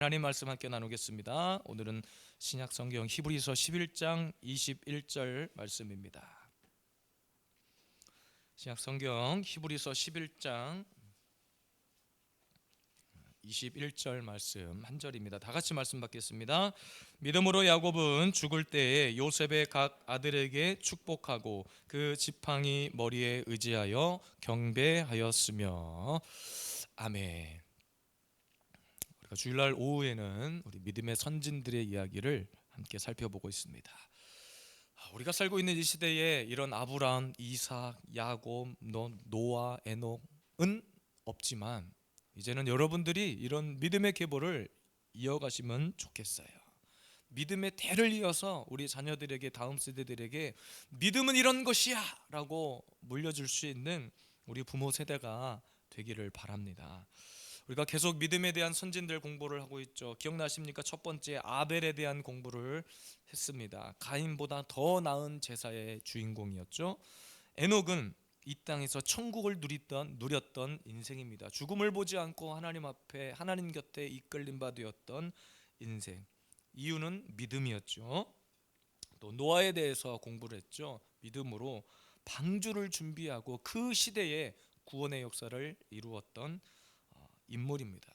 하나님 말씀 함께 나누겠습니다. 오늘은 신약 성경 히브리서 11장 21절 말씀입니다. 신약 성경 히브리서 11장 21절 말씀 한 절입니다. 다 같이 말씀 받겠습니다. 믿음으로 야곱은 죽을 때에 요셉의 각 아들에게 축복하고 그 지팡이 머리에 의지하여 경배하였으며. 아멘. 주일날 오후에는 우리 믿음의 선진들의 이야기를 함께 살펴보고 있습니다. 우리가 살고 있는 이 시대에 이런 아브라함, 이삭, 야곱, 노아, 에녹은 없지만 이제는 여러분들이 이런 믿음의 계보를 이어가시면 좋겠어요. 믿음의 대를 이어서 우리 자녀들에게, 다음 세대들에게 믿음은 이런 것이야 라고 물려줄 수 있는 우리 부모 세대가 되기를 바랍니다. 우리가 계속 믿음에 대한 선진들 공부를 하고 있죠. 기억나십니까? 첫 번째 아벨에 대한 공부를 했습니다. 가인보다 더 나은 제사의 주인공이었죠. 에녹은 이 땅에서 천국을 누렸던 인생입니다. 죽음을 보지 않고 하나님 앞에, 하나님 곁에 이끌림 바 되었던 인생. 이유는 믿음이었죠. 또 노아에 대해서 공부를 했죠. 믿음으로 방주를 준비하고 그 시대에 구원의 역사를 이루었던 인물입니다.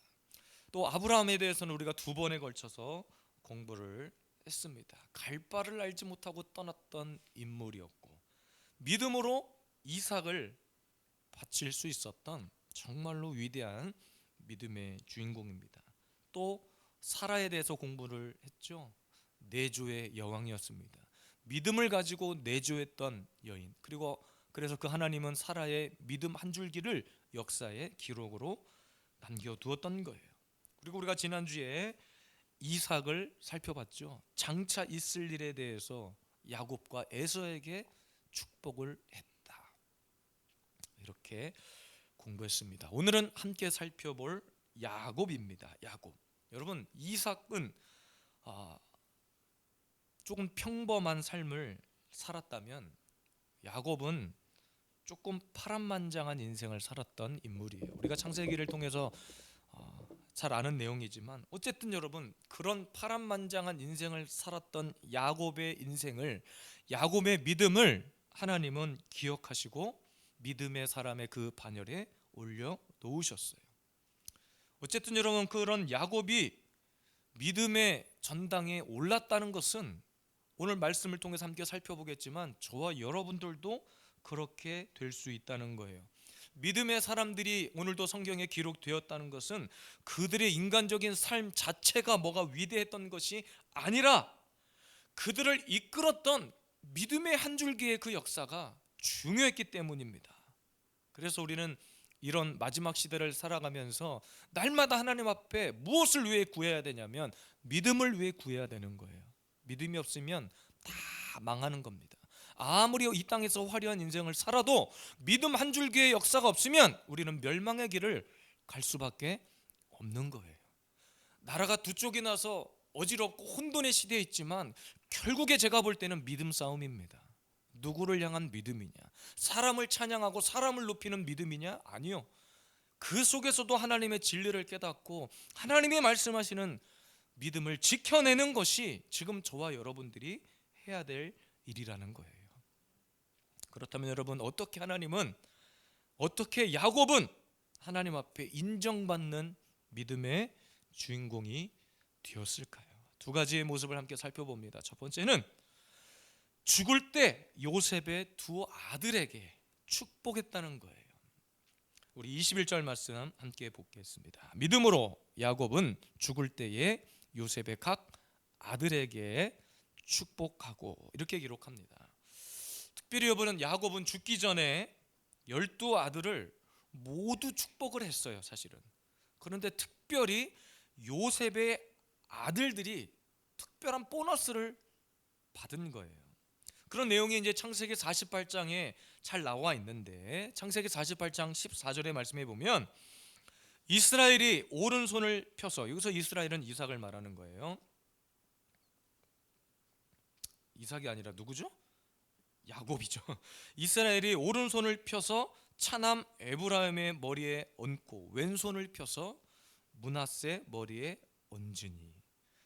또 아브라함에 대해서는 우리가 두 번에 걸쳐서 공부를 했습니다. 갈 바를 알지 못하고 떠났던 인물이었고, 믿음으로 이삭을 바칠 수 있었던 정말로 위대한 믿음의 주인공입니다. 또 사라에 대해서 공부를 했죠. 내조의 여왕이었습니다. 믿음을 가지고 내조했던 여인. 그래서 그 하나님은 사라의 믿음 한 줄기를 역사의 기록으로 남겨두었던 거예요. 그리고 우리가 지난주에 이삭을 살펴봤죠. 장차 있을 일에 대해서 야곱과 에서에게 축복을 했다. 이렇게 공부했습니다. 오늘은 함께 살펴볼 야곱입니다. 야곱. 여러분, 이삭은 조금 평범한 삶을 살았다면 야곱은 조금 파란만장한 인생을 살았던 인물이에요. 우리가 창세기를 통해서 잘 아는 내용이지만 어쨌든 여러분, 그런 파란만장한 인생을 살았던 야곱의 인생을, 야곱의 믿음을 하나님은 기억하시고 믿음의 사람의 그 반열에 올려 놓으셨어요. 어쨌든 여러분, 그런 야곱이 믿음의 전당에 올랐다는 것은 오늘 말씀을 통해서 함께 살펴보겠지만 저와 여러분들도 그렇게 될 수 있다는 거예요. 믿음의 사람들이 오늘도 성경에 기록되었다는 것은 그들의 인간적인 삶 자체가 뭐가 위대했던 것이 아니라 그들을 이끌었던 믿음의 한 줄기의 그 역사가 중요했기 때문입니다. 그래서 우리는 이런 마지막 시대를 살아가면서 날마다 하나님 앞에 무엇을 위해 구해야 되냐면 믿음을 위해 구해야 되는 거예요. 믿음이 없으면 다 망하는 겁니다. 아무리 이 땅에서 화려한 인생을 살아도 믿음 한 줄기의 역사가 없으면 우리는 멸망의 길을 갈 수밖에 없는 거예요. 나라가 두 쪽이 나서 어지럽고 혼돈의 시대에 있지만 결국에 제가 볼 때는 믿음 싸움입니다. 누구를 향한 믿음이냐? 사람을 찬양하고 사람을 높이는 믿음이냐? 아니요. 그 속에서도 하나님의 진리를 깨닫고 하나님이 말씀하시는 믿음을 지켜내는 것이 지금 저와 여러분들이 해야 될 일이라는 거예요. 그렇다면 여러분, 어떻게 야곱은 하나님 앞에 인정받는 믿음의 주인공이 되었을까요? 두 가지의 모습을 함께 살펴봅니다. 첫 번째는 죽을 때 요셉의 두 아들에게 축복했다는 거예요. 우리 21절 말씀 함께 보겠습니다. 믿음으로 야곱은 죽을 때에 요셉의 각 아들에게 축복하고, 이렇게 기록합니다. 특별히 여러분, 야곱은 죽기 전에 12아들을 모두 축복을 했어요, 사실은. 그런데 특별히 요셉의 아들들이 특별한 보너스를 받은 거예요. 그런 내용이 이제 창세기 48장에 잘 나와 있는데, 창세기 48장 14절의 말씀에 보면 이스라엘이 오른손을 펴서, 여기서 이스라엘은 이삭을 말하는 거예요. 이삭이 아니라 누구죠? 야곱이죠. 이스라엘이 오른손을 펴서 차남 에브라임의 머리에 얹고 왼손을 펴서 므낫세 머리에 얹으니.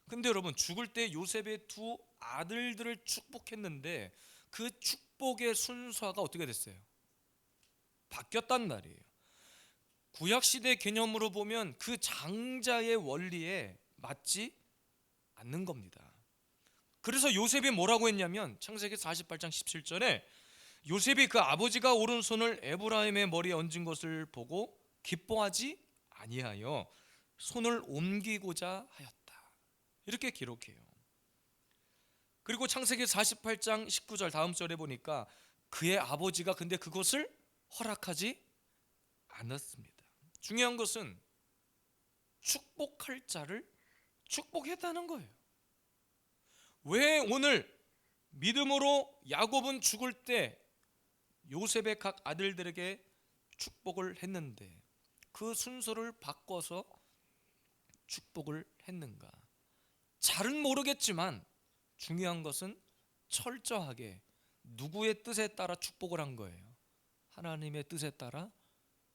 근데 여러분, 죽을 때 요셉의 두 아들들을 축복했는데 그 축복의 순서가 어떻게 됐어요? 바뀌었단 말이에요. 구약시대 개념으로 보면 그 장자의 원리에 맞지 않는 겁니다. 그래서 요셉이 뭐라고 했냐면 창세기 48장 17절에 요셉이 그 아버지가 오른손을 에브라임의 머리에 얹은 것을 보고 기뻐하지 아니하여 손을 옮기고자 하였다, 이렇게 기록해요. 그리고 창세기 48장 19절 다음 절에 보니까 그의 아버지가 근데 그것을 허락하지 않았습니다. 중요한 것은 축복할 자를 축복했다는 거예요. 왜 오늘 믿음으로 야곱은 죽을 때 요셉의 각 아들들에게 축복을 했는데 그 순서를 바꿔서 축복을 했는가? 잘은 모르겠지만 중요한 것은 철저하게 누구의 뜻에 따라 축복을 한 거예요? 하나님의 뜻에 따라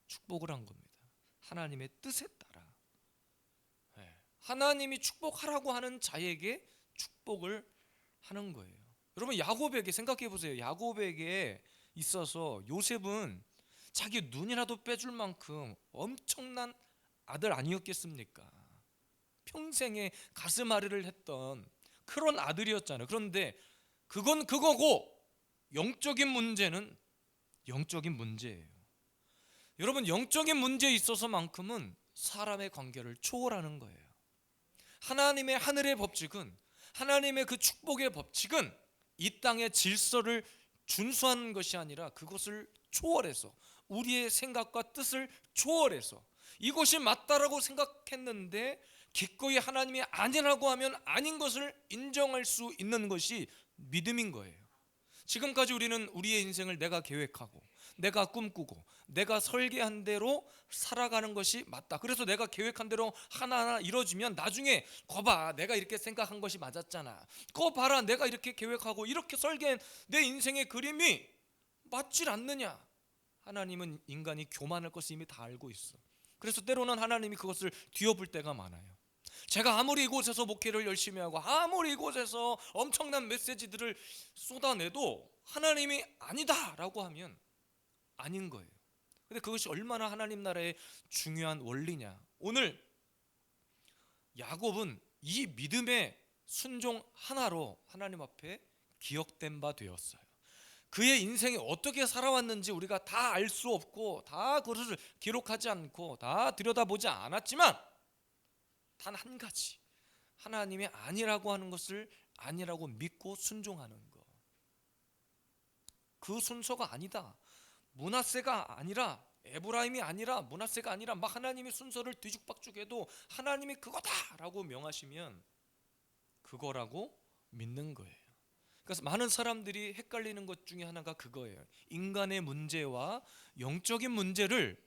축복을 한 겁니다. 하나님의 뜻에 따라. 하나님이 축복하라고 하는 자에게 축복을 하는 거예요. 여러분, 야곱에게 생각해 보세요. 야곱에게 있어서 요셉은 자기 눈이라도 빼줄 만큼 엄청난 아들 아니었겠습니까? 평생에 가슴앓이를 했던 그런 아들이었잖아요. 그런데 그건 그거고 영적인 문제는 영적인 문제예요. 여러분, 영적인 문제에 있어서만큼은 사람의 관계를 초월하는 거예요. 하나님의 하늘의 법칙은, 하나님의 그 축복의 법칙은 이 땅의 질서를 준수하는 것이 아니라 그것을 초월해서, 우리의 생각과 뜻을 초월해서 이것이 맞다라고 생각했는데 기꺼이 하나님이 아니라고 하면 아닌 것을 인정할 수 있는 것이 믿음인 거예요. 지금까지 우리는 우리의 인생을 내가 계획하고 내가 꿈꾸고 내가 설계한 대로 살아가는 것이 맞다. 그래서 내가 계획한 대로 하나하나 이루어지면 나중에 거봐, 내가 이렇게 생각한 것이 맞았잖아. 거 봐라, 내가 이렇게 계획하고 이렇게 설계한 내 인생의 그림이 맞질 않느냐. 하나님은 인간이 교만할 것을 이미 다 알고 있어. 그래서 때로는 하나님이 그것을 뒤엎을 때가 많아요. 제가 아무리 이곳에서 목회를 열심히 하고 아무리 이곳에서 엄청난 메시지들을 쏟아내도 하나님이 아니다라고 하면 아닌 거예요. 근데 그것이 얼마나 하나님 나라의 중요한 원리냐. 오늘 야곱은 이 믿음의 순종 하나로 하나님 앞에 기억된 바 되었어요. 그의 인생이 어떻게 살아왔는지 우리가 다 알 수 없고 다 그것을 기록하지 않고 다 들여다보지 않았지만 단 한 가지, 하나님이 아니라고 하는 것을 아니라고 믿고 순종하는 것. 그 순서가 아니다, 므낫세가 아니라, 에브라임이 아니라 므낫세가 아니라 막 하나님의 순서를 뒤죽박죽해도 하나님이 그거다라고 명하시면 그거라고 믿는 거예요. 그래서 많은 사람들이 헷갈리는 것 중에 하나가 그거예요. 인간의 문제와 영적인 문제를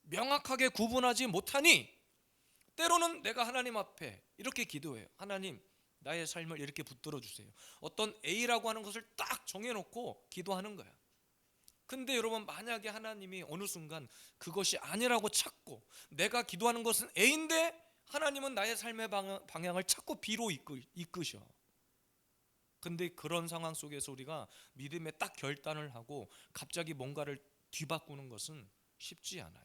명확하게 구분하지 못하니 때로는 내가 하나님 앞에 이렇게 기도해요. 하나님, 나의 삶을 이렇게 붙들어 주세요. 어떤 A라고 하는 것을 딱 정해놓고 기도하는 거야. 근데 여러분, 만약에 하나님이 어느 순간 그것이 아니라고 찾고 내가 기도하는 것은 A인데 하나님은 나의 삶의 방향을 자꾸 B로 이끄셔. 근데 그런 상황 속에서 우리가 믿음의 딱 결단을 하고 갑자기 뭔가를 뒤바꾸는 것은 쉽지 않아요.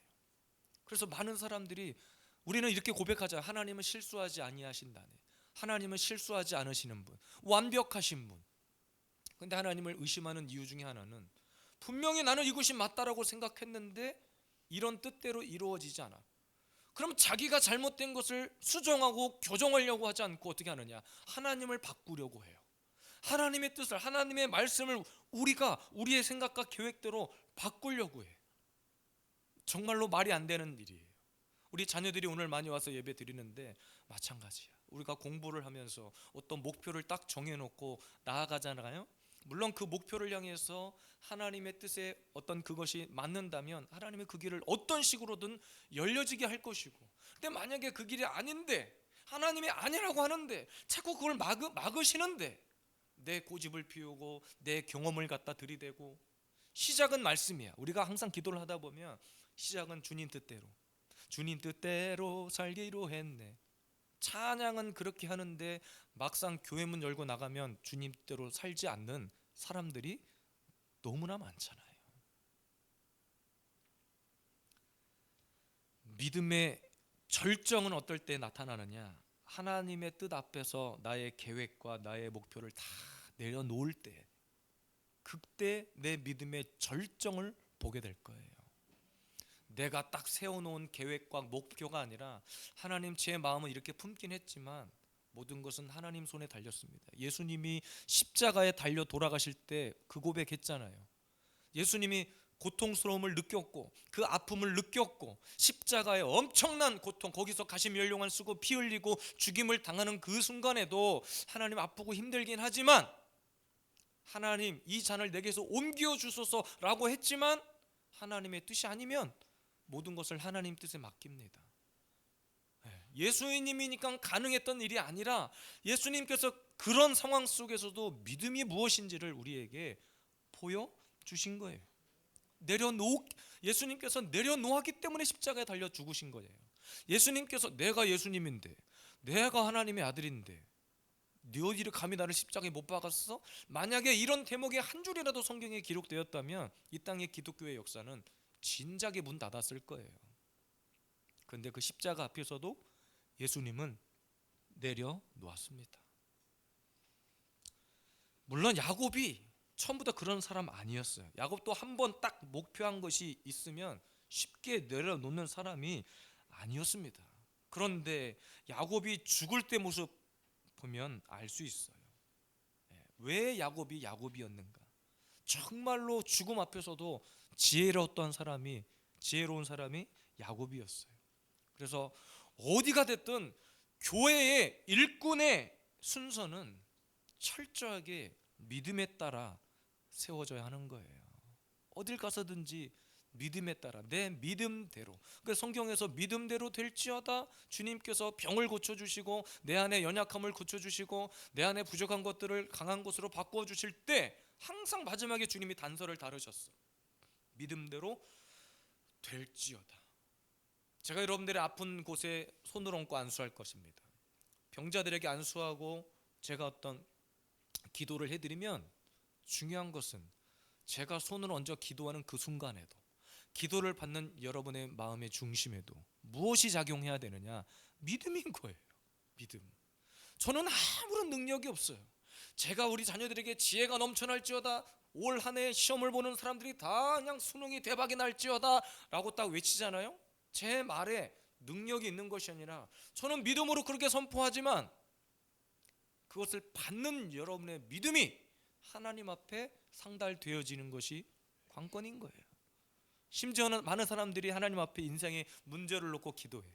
그래서 많은 사람들이 우리는 이렇게 고백하자. 하나님은 실수하지 아니하신다네. 하나님은 실수하지 않으시는 분, 완벽하신 분. 근데 하나님을 의심하는 이유 중에 하나는 분명히 나는 이것이 맞다라고 생각했는데 이런 뜻대로 이루어지지 않아. 그럼 자기가 잘못된 것을 수정하고 교정하려고 하지 않고 어떻게 하느냐? 하나님을 바꾸려고 해요. 하나님의 뜻을, 하나님의 말씀을 우리가 우리의 생각과 계획대로 바꾸려고 해. 정말로 말이 안 되는 일이에요. 우리 자녀들이 오늘 많이 와서 예배 드리는데 마찬가지야. 우리가 공부를 하면서 어떤 목표를 딱 정해놓고 나아가잖아요. 물론 그 목표를 향해서 하나님의 뜻에 어떤 그것이 맞는다면 하나님의 그 길을 어떤 식으로든 열려지게 할 것이고, 근데 만약에 그 길이 아닌데, 하나님이 아니라고 하는데 자꾸 그걸 막으시는데 내 고집을 피우고 내 경험을 갖다 들이대고, 시작은 말씀이야. 우리가 항상 기도를 하다 보면 시작은 주님 뜻대로 살기로 했네. 찬양은 그렇게 하는데 막상 교회 문 열고 나가면 주님대로 살지 않는 사람들이 너무나 많잖아요. 믿음의 절정은 어떨 때 나타나느냐? 하나님의 뜻 앞에서 나의 계획과 나의 목표를 다 내려놓을 때, 그때 내 믿음의 절정을 보게 될 거예요. 내가 딱 세워놓은 계획과 목표가 아니라 하나님, 제 마음은 이렇게 품긴 했지만 모든 것은 하나님 손에 달렸습니다. 예수님이 십자가에 달려 돌아가실 때 그 고백했잖아요. 예수님이 고통스러움을 느꼈고 그 아픔을 느꼈고 십자가의 엄청난 고통, 거기서 가시면류관 쓰고 피 흘리고 죽임을 당하는 그 순간에도 하나님, 아프고 힘들긴 하지만 하나님, 이 잔을 내게서 옮겨 주소서라고 했지만 하나님의 뜻이 아니면 모든 것을 하나님 뜻에 맡깁니다. 예수님이니까 가능했던 일이 아니라 예수님께서 그런 상황 속에서도 믿음이 무엇인지를 우리에게 보여주신 거예요. 예수님께서 내려놓았기 때문에 십자가에 달려 죽으신 거예요. 예수님께서 내가 예수님인데, 내가 하나님의 아들인데 네 어디를 감히 나를 십자가에 못 박았어? 만약에 이런 대목이 한 줄이라도 성경에 기록되었다면 이 땅의 기독교의 역사는 진작에 문 닫았을 거예요. 그런데 그 십자가 앞에서도 예수님은 내려놓았습니다. 물론 야곱이 처음부터 그런 사람 아니었어요. 야곱도 한 번 딱 목표한 것이 있으면 쉽게 내려놓는 사람이 아니었습니다. 그런데 야곱이 죽을 때 모습 보면 알 수 있어요. 왜 야곱이 야곱이었는가? 정말로 죽음 앞에서도 지혜로운 사람이 야곱이었어요. 그래서 어디가 됐든 교회의 일꾼의 순서는 철저하게 믿음에 따라 세워져야 하는 거예요. 어딜 가서든지 믿음에 따라, 내 믿음대로. 그러니까 성경에서 믿음대로 될지어다, 주님께서 병을 고쳐주시고 내 안에 연약함을 고쳐주시고 내 안에 부족한 것들을 강한 것으로 바꾸어 주실 때 항상 마지막에 주님이 단서를 다루셨어. 믿음대로 될지어다. 제가 여러분들의 아픈 곳에 손을 얹고 안수할 것입니다. 병자들에게 안수하고 제가 어떤 기도를 해드리면 중요한 것은 제가 손을 얹어 기도하는 그 순간에도, 기도를 받는 여러분의 마음의 중심에도 무엇이 작용해야 되느냐? 믿음인 거예요. 믿음. 저는 아무런 능력이 없어요. 제가 우리 자녀들에게 지혜가 넘쳐날지어다, 올 한 해 시험을 보는 사람들이 다 그냥 수능이 대박이 날지어다 라고 딱 외치잖아요. 제 말에 능력이 있는 것이 아니라 저는 믿음으로 그렇게 선포하지만 그것을 받는 여러분의 믿음이 하나님 앞에 상달되어지는 것이 관건인 거예요. 심지어는 많은 사람들이 하나님 앞에 인생의 문제를 놓고 기도해요.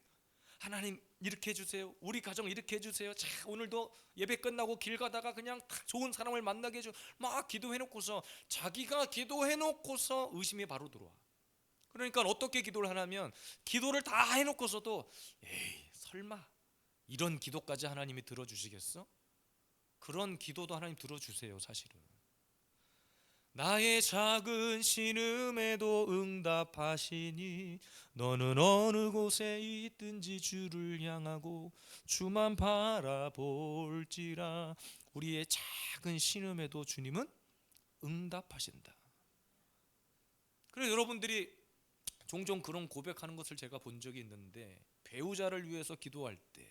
하나님, 이렇게 해주세요. 우리 가정 이렇게 해주세요. 자, 오늘도 예배 끝나고 길 가다가 그냥 좋은 사람을 만나게 해줘. 막 기도해놓고서, 자기가 기도해놓고서 의심이 바로 들어와. 그러니까 어떻게 기도를 하냐면, 기도를 다 해놓고서도 에이 설마 이런 기도까지 하나님이 들어주시겠어? 그런 기도도 하나님 들어주세요. 사실은 나의 작은 신음에도 응답하시니 너는 어느 곳에 있든지 주를 향하고 주만 바라볼지라. 우리의 작은 신음에도 주님은 응답하신다. 그래서 여러분들이 종종 그런 고백하는 것을 제가 본 적이 있는데, 배우자를 위해서 기도할 때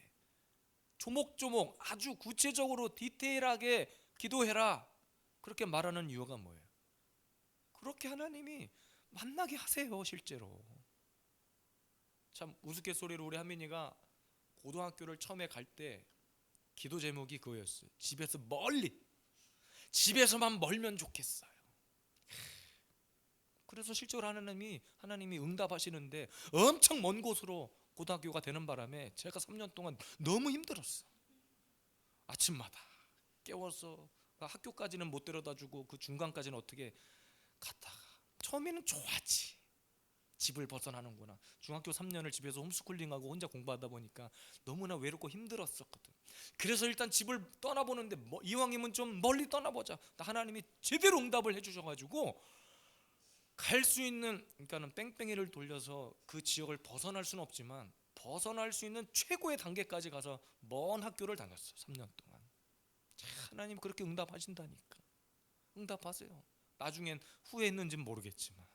조목조목 아주 구체적으로 디테일하게 기도해라, 그렇게 말하는 이유가 뭐예요? 그렇게 하나님이 만나게 하세요. 실제로. 참 우스갯소리로 우리 하민이가 고등학교를 처음에 갈 때 기도 제목이 그거였어요. 집에서만 멀면 좋겠어요. 그래서 실제로 하나님이 응답하시는데, 엄청 먼 곳으로 고등학교가 되는 바람에 제가 3년 동안 너무 힘들었어. 아침마다 깨워서 학교까지는 못 데려다주고 그 중간까지는 어떻게 갔다가, 처음에는 좋았지. 집을 벗어나는구나. 중학교 3년을 집에서 홈스쿨링하고 혼자 공부하다 보니까 너무나 외롭고 힘들었었거든. 그래서 일단 집을 떠나보는데 이왕이면 좀 멀리 떠나보자. 하나님이 제대로 응답을 해주셔가지고 갈 수 있는, 그러니까는 뺑뺑이를 돌려서 그 지역을 벗어날 수는 없지만 벗어날 수 있는 최고의 단계까지 가서 먼 학교를 다녔어요. 3년 동안. 하나님 그렇게 응답하신다니까. 응답하세요. 나중엔 후회했는지는 모르겠지만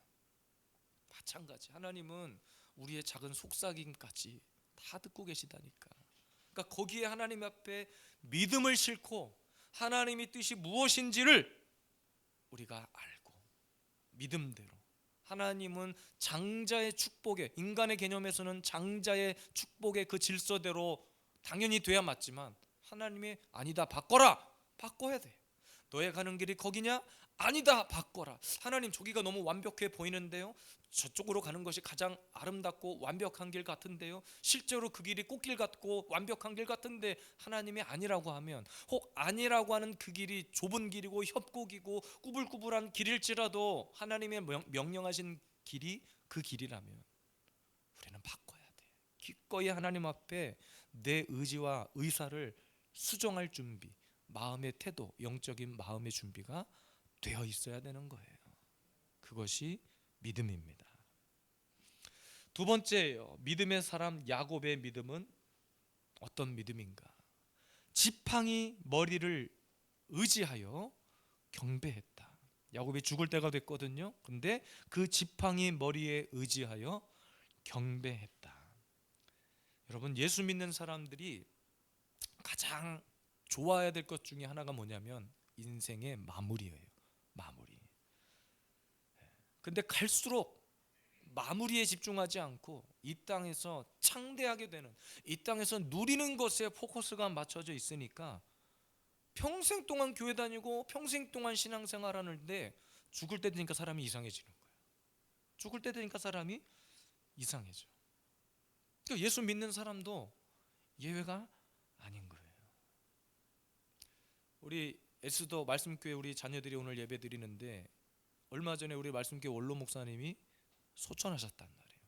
마찬가지. 하나님은 우리의 작은 속삭임까지 다 듣고 계시다니까. 그러니까 거기에 하나님 앞에 믿음을 싣고 하나님의 뜻이 무엇인지를 우리가 알고 믿음대로, 하나님은 장자의 축복에, 인간의 개념에서는 장자의 축복의 그 질서대로 당연히 돼야 맞지만 하나님이 아니다, 바꿔라, 바꿔야 돼. 너의 가는 길이 거기냐? 아니다, 바꿔라. 하나님 저기가 너무 완벽해 보이는데요, 저쪽으로 가는 것이 가장 아름답고 완벽한 길 같은데요, 실제로 그 길이 꽃길 같고 완벽한 길 같은데 하나님이 아니라고 하면, 혹 아니라고 하는 그 길이 좁은 길이고 협곡이고 꾸불꾸불한 길일지라도 하나님의 명령하신 길이 그 길이라면 우리는 바꿔야 돼. 기꺼이 하나님 앞에 내 의지와 의사를 수정할 준비, 마음의 태도, 영적인 마음의 준비가 되어 있어야 되는 거예요. 그것이 믿음입니다. 두 번째예요. 믿음의 사람 야곱의 믿음은 어떤 믿음인가? 지팡이 머리를 의지하여 경배했다. 야곱이 죽을 때가 됐거든요. 근데 그 지팡이 머리에 의지하여 경배했다. 여러분, 예수 믿는 사람들이 가장 좋아해야 될 것 중에 하나가 뭐냐면 인생의 마무리예요. 마무리. 근데 갈수록 마무리에 집중하지 않고 이 땅에서 창대하게 되는, 이 땅에서 누리는 것에 포커스가 맞춰져 있으니까 평생 동안 교회 다니고 평생 동안 신앙생활 하는데 죽을 때 되니까 사람이 이상해지는 거예요. 죽을 때 되니까 사람이 이상해져. 그러니까 예수 믿는 사람도 예외가 아닌 거예요. 우리 에스더 말씀교회 우리 자녀들이 오늘 예배 드리는데 얼마 전에 우리 말씀교회 원로 목사님이 소천하셨단 말이에요.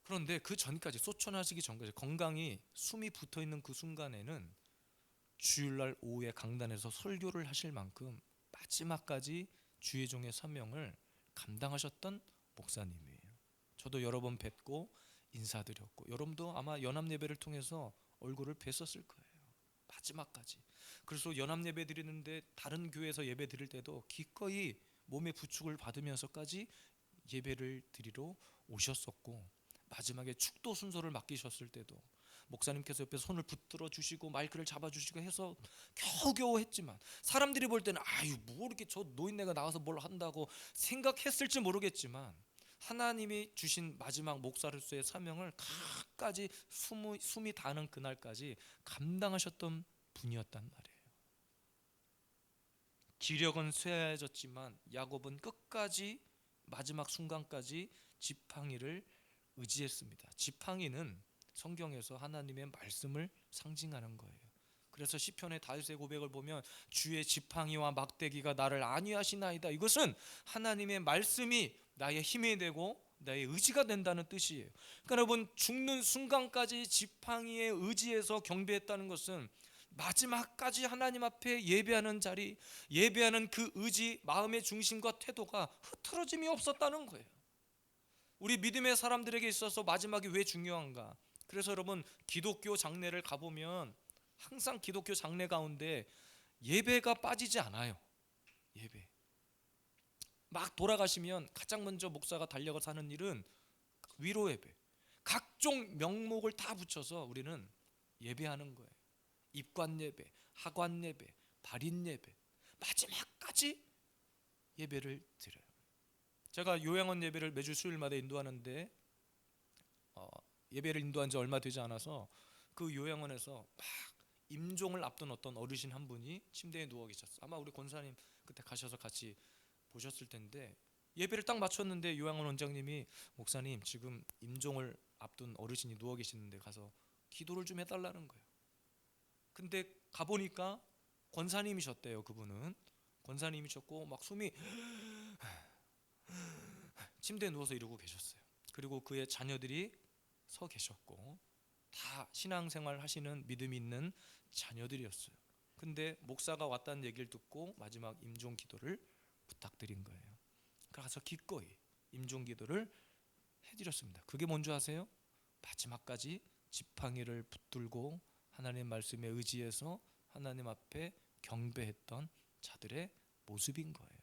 그런데 그 전까지, 소천하시기 전까지 건강이, 숨이 붙어있는 그 순간에는 주일날 오후에 강단에서 설교를 하실 만큼 마지막까지 주의 종의 사명을 감당하셨던 목사님이에요. 저도 여러 번 뵙고 인사드렸고 여러분도 아마 연합예배를 통해서 얼굴을 뵀었을 거예요. 마지막까지. 그래서 연합예배 드리는데 다른 교회에서 예배 드릴 때도 기꺼이 몸의 부축을 받으면서까지 예배를 드리러 오셨었고, 마지막에 축도 순서를 맡기셨을 때도 목사님께서 옆에 손을 붙들어 주시고 마이크를 잡아 주시고 해서 겨우겨우 했지만, 사람들이 볼 때는 아유 뭐 이렇게 저 노인네가 나와서 뭘 한다고 생각했을지 모르겠지만 하나님이 주신 마지막 목사로서의 사명을 끝까지 숨이 닿는 그날까지 감당하셨던 분이었단 말이에요. 기력은 쇠해졌지만 야곱은 끝까지 마지막 순간까지 지팡이를 의지했습니다. 지팡이는 성경에서 하나님의 말씀을 상징하는 거예요. 그래서 시편의 다윗의 고백을 보면 주의 지팡이와 막대기가 나를 안위하시나이다. 이것은 하나님의 말씀이 나의 힘이 되고 나의 의지가 된다는 뜻이에요. 그러니까 여러분, 죽는 순간까지 지팡이에 의지해서 경배했다는 것은 마지막까지 하나님 앞에 예배하는 자리, 예배하는 그 의지, 마음의 중심과 태도가 흐트러짐이 없었다는 거예요. 우리 믿음의 사람들에게 있어서 마지막이 왜 중요한가? 그래서 여러분, 기독교 장례를 가보면 항상 기독교 장례 가운데 예배가 빠지지 않아요. 예배. 막 돌아가시면 가장 먼저 목사가 달려가서 하는 일은 위로 예배. 각종 명목을 다 붙여서 우리는 예배하는 거예요. 입관 예배, 하관 예배, 발인 예배, 마지막까지 예배를 드려요. 제가 요양원 예배를 매주 수요일마다 인도하는데 예배를 인도한 지 얼마 되지 않아서 그 요양원에서 막 임종을 앞둔 어떤 어르신 한 분이 침대에 누워 계셨어요. 아마 우리 권사님 그때 가셔서 같이 보셨을 텐데, 예배를 딱 마쳤는데 요양원 원장님이 목사님 지금 임종을 앞둔 어르신이 누워 계시는데 가서 기도를 좀 해달라는 거예요. 근데 가보니까 권사님이셨대요. 그분은 권사님이셨고 막 숨이 침대에 누워서 이러고 계셨어요. 그리고 그의 자녀들이 서 계셨고 다 신앙생활 하시는 믿음 있는 자녀들이었어요. 근데 목사가 왔다는 얘기를 듣고 마지막 임종 기도를 부탁드린 거예요. 가서 기꺼이 임종 기도를 해드렸습니다. 그게 뭔지 아세요? 마지막까지 지팡이를 붙들고 하나님 말씀에 의지해서 하나님 앞에 경배했던 자들의 모습인 거예요.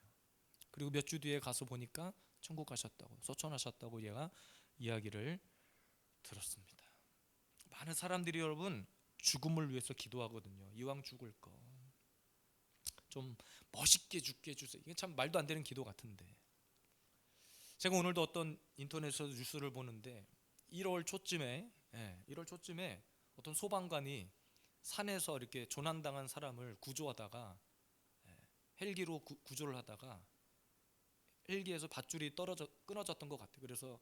그리고 몇 주 뒤에 가서 보니까 천국 가셨다고, 소천하셨다고 얘가 이야기를 들었습니다. 많은 사람들이 여러분 죽음을 위해서 기도하거든요. 이왕 죽을 거 좀 멋있게 죽게 해주세요. 이게 참 말도 안 되는 기도 같은데, 제가 오늘도 어떤 인터넷에서 뉴스를 보는데 1월 초쯤에 어떤 소방관이 산에서 이렇게 조난당한 사람을 구조하다가 헬기로 구조를 하다가 헬기에서 밧줄이 끊어졌던 것 같아요. 그래서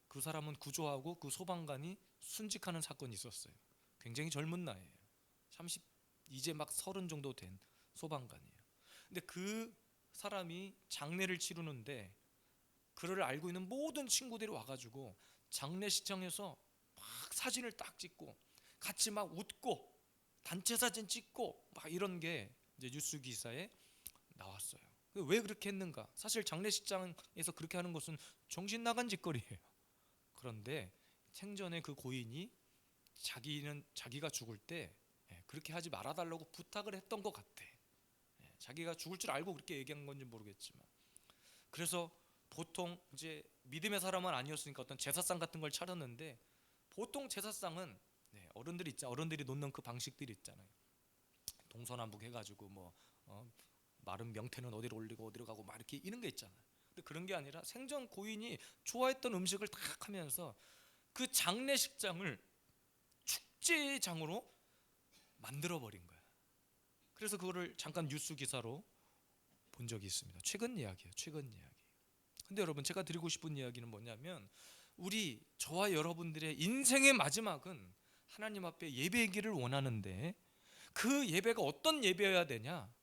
그 사람은 구조하고 그 소방관이 순직하는 사건이 있었어요. 굉장히 젊은 나이에요. 30 이제 막 30 정도 된 소방관이에요. 근데 그 사람이 장례를 치르는데 그를 알고 있는 모든 친구들이 와가지고 장례식장에서 막 사진을 딱 찍고 같이 막 웃고 단체 사진 찍고 막 이런 게 이제 뉴스 기사에 나왔어요. 왜 그렇게 했는가? 사실 장례식장에서 그렇게 하는 것은 정신 나간 짓거리예요. 그런데 생전에 그 고인이 자기가 죽을 때 그렇게 하지 말아달라고 부탁을 했던 것 같아. 자기가 죽을 줄 알고 그렇게 얘기한 건지 모르겠지만, 그래서 보통 이제 믿음의 사람은 아니었으니까 어떤 제사상 같은 걸 차렸는데, 보통 제사상은 어른들이 놓는 그 방식들이 있잖아요. 동서남북 해가지고 마른 명태는 어디로 올리고 어디로 가고 막 이렇게 이런 게 있잖아요. 근데 그런 게 아니라 생전 고인이 좋아했던 음식을 딱 하면서 그 장례식장을 축제장으로 만들어 버린 거야. 그래서 그거를 잠깐 뉴스 기사로 본 적이 있습니다. 최근 이야기예요. 근데 여러분, 제가 드리고 싶은 이야기는 뭐냐면, 저와 여러분들의 인생의 마지막은 하나님 앞에 예배이기를 원하는데, 그 예배가 어떤 예배여야 되냐?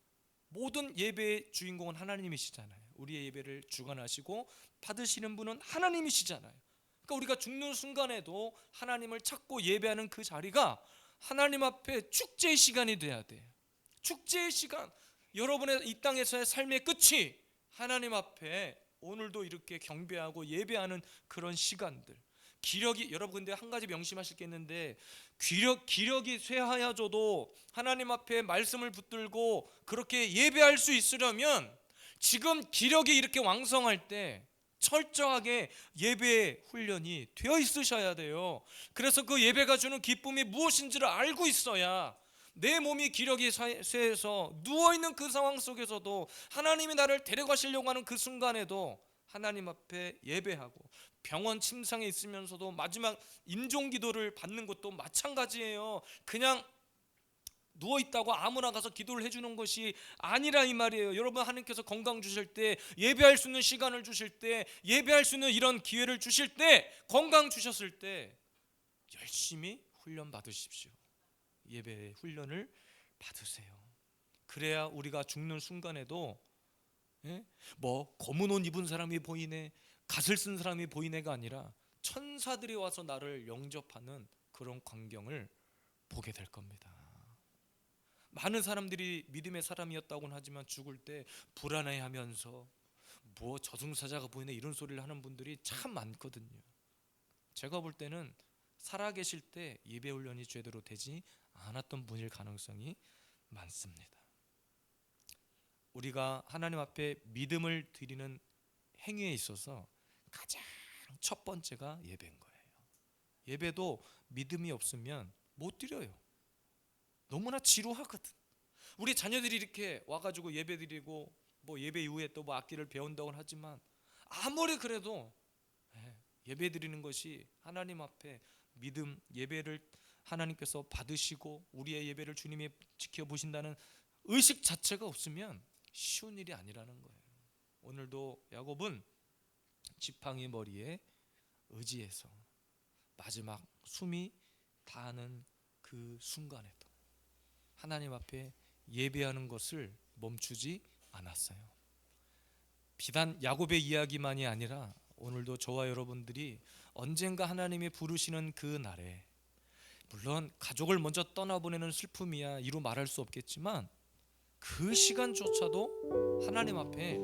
모든 예배의 주인공은 하나님이시잖아요. 우리의 예배를 주관하시고 받으시는 분은 하나님이시잖아요. 그러니까 우리가 죽는 순간에도 하나님을 찾고 예배하는 그 자리가 하나님 앞에 축제의 시간이 돼야 돼요. 축제의 시간, 여러분의 이 땅에서의 삶의 끝이 하나님 앞에 오늘도 이렇게 경배하고 예배하는 그런 시간들. 여러분 근데 한 가지 명심하실 게 있는데, 기력이 쇠하여져도 하나님 앞에 말씀을 붙들고 그렇게 예배할 수 있으려면 지금 기력이 이렇게 왕성할 때 철저하게 예배 훈련이 되어 있으셔야 돼요. 그래서 그 예배가 주는 기쁨이 무엇인지를 알고 있어야 내 몸이 기력이 쇠해서 누워있는 그 상황 속에서도 하나님이 나를 데려가시려고 하는 그 순간에도 하나님 앞에 예배하고, 병원 침상에 있으면서도 마지막 임종기도를 받는 것도 마찬가지예요. 그냥 누워있다고 아무나 가서 기도를 해주는 것이 아니라 이 말이에요. 여러분, 하나님께서 건강 주실 때, 예배할 수 있는 시간을 주실 때, 예배할 수 있는 이런 기회를 주실 때, 건강 주셨을 때 열심히 훈련 받으십시오. 예배 훈련을 받으세요. 그래야 우리가 죽는 순간에도 검은 옷 입은 사람이 보이네, 갓을 쓴 사람이 보이네가 아니라 천사들이 와서 나를 영접하는 그런 광경을 보게 될 겁니다. 많은 사람들이 믿음의 사람이었다고는 하지만 죽을 때 불안해하면서 저승사자가 보이네 이런 소리를 하는 분들이 참 많거든요. 제가 볼 때는 살아계실 때 예배 훈련이 제대로 되지 않았던 분일 가능성이 많습니다. 우리가 하나님 앞에 믿음을 드리는 행위에 있어서 가장 첫 번째가 예배인 거예요. 예배도 믿음이 없으면 못 드려요. 너무나 지루하거든. 우리 자녀들이 이렇게 와가지고 예배 드리고 예배 이후에 또 악기를 배운다고 하지만, 아무리 그래도 예배 드리는 것이 하나님 앞에 믿음, 예배를 하나님께서 받으시고 우리의 예배를 주님이 지켜보신다는 의식 자체가 없으면 쉬운 일이 아니라는 거예요. 오늘도 야곱은 지팡이 머리에 의지해서 마지막 숨이 다하는 그 순간에도 하나님 앞에 예배하는 것을 멈추지 않았어요. 비단 야곱의 이야기만이 아니라 오늘도 저와 여러분들이 언젠가 하나님이 부르시는 그 날에, 물론 가족을 먼저 떠나보내는 슬픔이야 이루 말할 수 없겠지만, 그 시간조차도 하나님 앞에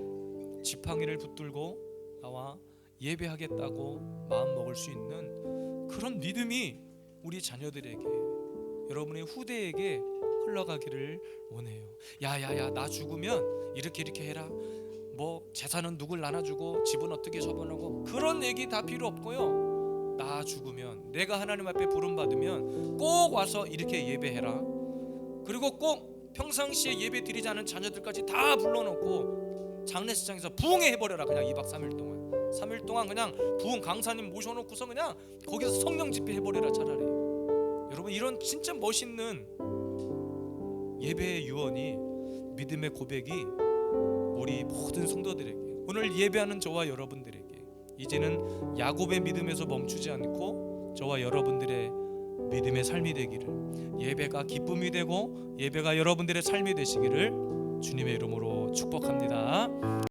지팡이를 붙들고 나와 예배하겠다고 마음 먹을 수 있는 그런 믿음이 우리 자녀들에게, 여러분의 후대에게 흘러가기를 원해요. 야야야, 나 죽으면 이렇게 해라, 뭐 재산은 누굴 나눠주고 집은 어떻게 처분하고, 그런 얘기 다 필요 없고요. 나 죽으면, 내가 하나님 앞에 부름받으면 꼭 와서 이렇게 예배해라. 그리고 꼭 평상시에 예배 드리지 않은 자녀들까지 다 불러놓고 장례식장에서 부흥회 해버려라. 그냥 2박 3일 동안 3일 동안 그냥 부흥 강사님 모셔놓고서 그냥 거기서 성령 집회 해버려라 차라리. 여러분, 이런 진짜 멋있는 예배의 유언이, 믿음의 고백이 우리 모든 성도들에게, 오늘 예배하는 저와 여러분들에게 이제는 야곱의 믿음에서 멈추지 않고 저와 여러분들의 믿음의 삶이 되기를, 예배가 기쁨이 되고 예배가 여러분들의 삶이 되시기를 주님의 이름으로 축복합니다.